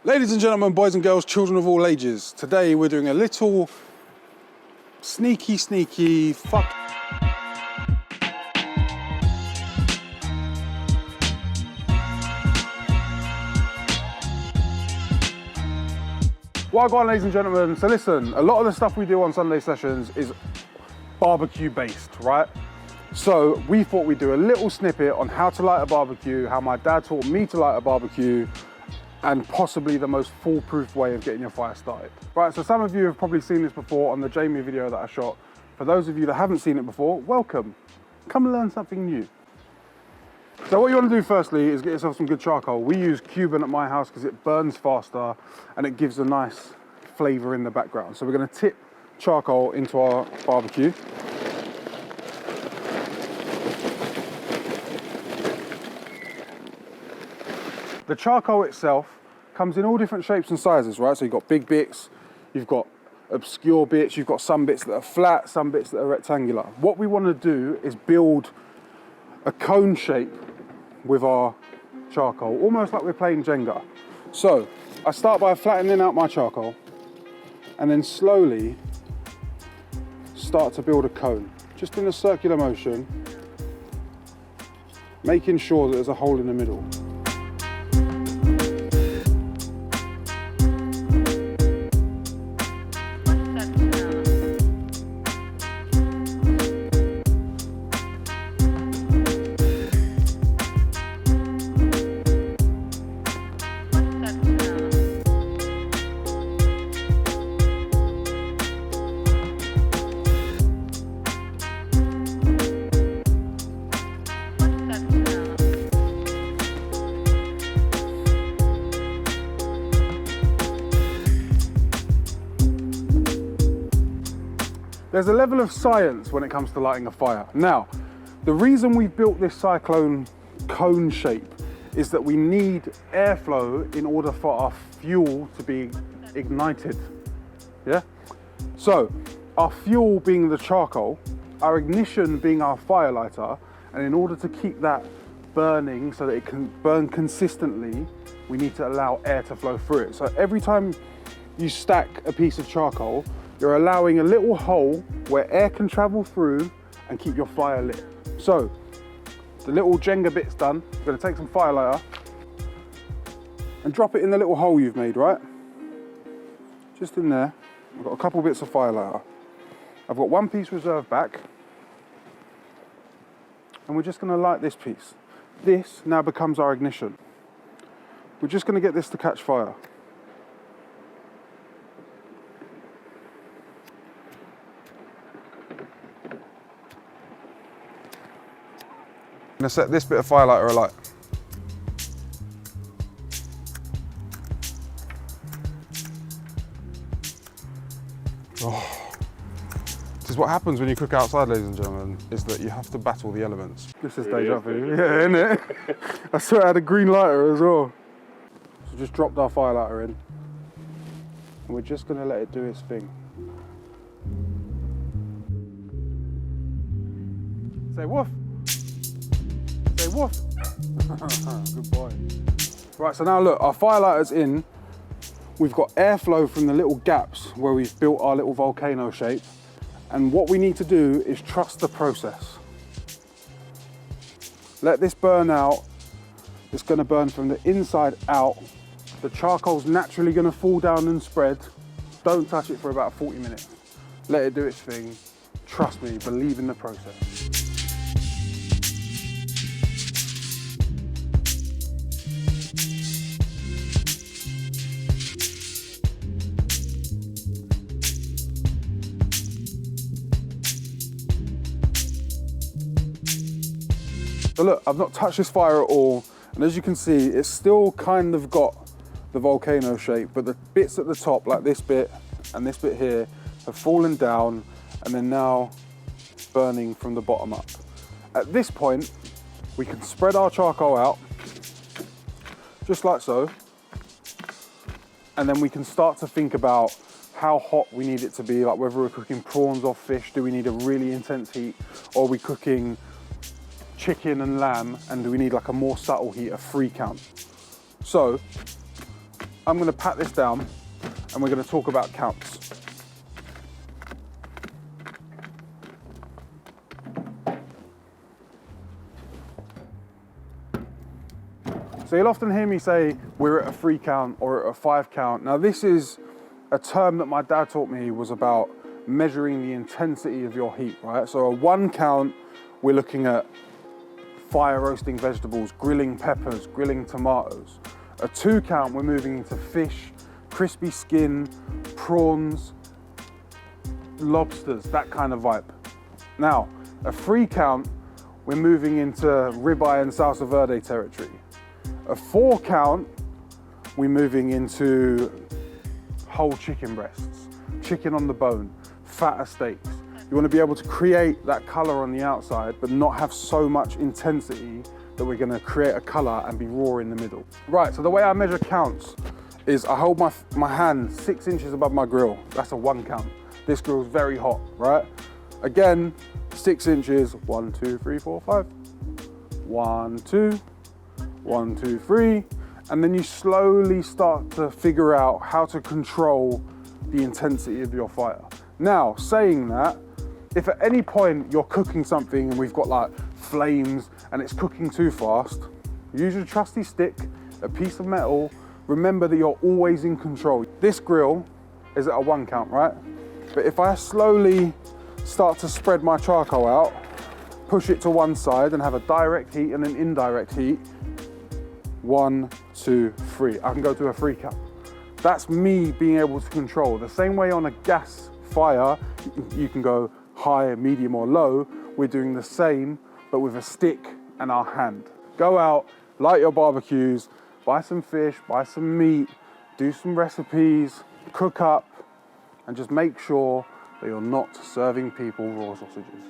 Ladies and gentlemen, boys and girls, children of all ages, today we're doing a little sneaky fuck. Well, go on, ladies and gentlemen. So listen, a lot of the stuff we do on Sunday sessions is barbecue based, right? So we thought we'd do a little snippet on how to light a barbecue, how my dad taught me to light a barbecue, and possibly the most foolproof way of getting your fire started. Right, so some of you have probably seen this before on the Jamie video that I shot. For those of you that haven't seen it before, welcome. Come and learn something new. So what you want to do firstly is get yourself some good charcoal. We use Cuban at my house because it burns faster and it gives a nice flavour in the background. So we're going to tip charcoal into our barbecue. The charcoal itself comes in all different shapes and sizes, right? So you've got big bits, you've got obscure bits, you've got some bits that are flat, some bits that are rectangular. What we want to do is build a cone shape with our charcoal, almost like we're playing Jenga. So I start by flattening out my charcoal and then slowly start to build a cone, just in a circular motion, making sure that there's a hole in the middle. There's a level of science when it comes to lighting a fire. Now, the reason we built this cyclone cone shape is that we need airflow in order for our fuel to be ignited, yeah? So, our fuel being the charcoal, our ignition being our fire lighter, and in order to keep that burning so that it can burn consistently, we need to allow air to flow through it. So every time you stack a piece of charcoal, you're allowing a little hole where air can travel through and keep your fire lit. So, the little Jenga bit's done. We're gonna take some fire lighter and drop it in the little hole you've made, right? Just in there. I've got a couple bits of fire lighter. I've got one piece reserved back. And we're just gonna light this piece. This now becomes our ignition. We're just gonna get this to catch fire. I'm gonna set this bit of fire lighter alight. Oh. This is what happens when you cook outside, ladies and gentlemen, is that you have to battle the elements. This is deja vu, yeah, innit? I swear I had a green lighter as well. So just dropped our fire lighter in. And we're just gonna let it do its thing. Say woof. Woof. Good boy. Right, so now look, our fire lighter's in. We've got airflow from the little gaps where we've built our little volcano shape. And what we need to do is trust the process. Let this burn out. It's gonna burn from the inside out. The charcoal's naturally gonna fall down and spread. Don't touch it for about 40 minutes. Let it do its thing. Trust me, believe in the process. So look, I've not touched this fire at all, and as you can see, it's still kind of got the volcano shape, but the bits at the top, like this bit and this bit here, have fallen down and they're now burning from the bottom up. At this point, we can spread our charcoal out, just like so, and then we can start to think about how hot we need it to be, like whether we're cooking prawns or fish, do we need a really intense heat, or are we cooking chicken and lamb, and do we need like a more subtle heat, a 3 count? So I'm gonna pat this down and we're gonna talk about counts. So you'll often hear me say, we're at a 3 count or at a 5 count. Now this is a term that my dad taught me was about measuring the intensity of your heat, right? So a 1 count, we're looking at fire roasting vegetables, grilling peppers, grilling tomatoes. A 2 count, we're moving into fish, crispy skin, prawns, lobsters, that kind of vibe. Now, a 3 count, we're moving into ribeye and salsa verde territory. A 4 count, we're moving into whole chicken breasts, chicken on the bone, fatter steaks. You want to be able to create that color on the outside, but not have so much intensity that we're going to create a color and be raw in the middle. Right, so the way I measure counts is I hold my hand 6 inches above my grill. That's a 1 count. This grill's very hot, right? Again, 6 inches, 1, 2, 3, 4, 5. 1, 2, 1, 2, 3. And then you slowly start to figure out how to control the intensity of your fire. Now, saying that, if at any point you're cooking something and we've got like flames and it's cooking too fast, use your trusty stick, a piece of metal. Remember that you're always in control. This grill is at a 1 count, right? But if I slowly start to spread my charcoal out, push it to one side and have a direct heat and an indirect heat, 1, 2, 3. I can go to a 3 count. That's me being able to control. The same way on a gas fire, you can go high, medium or low. We're doing the same, but with a stick and our hand. Go out, light your barbecues, buy some fish, buy some meat, do some recipes, cook up, and just make sure that you're not serving people raw sausages.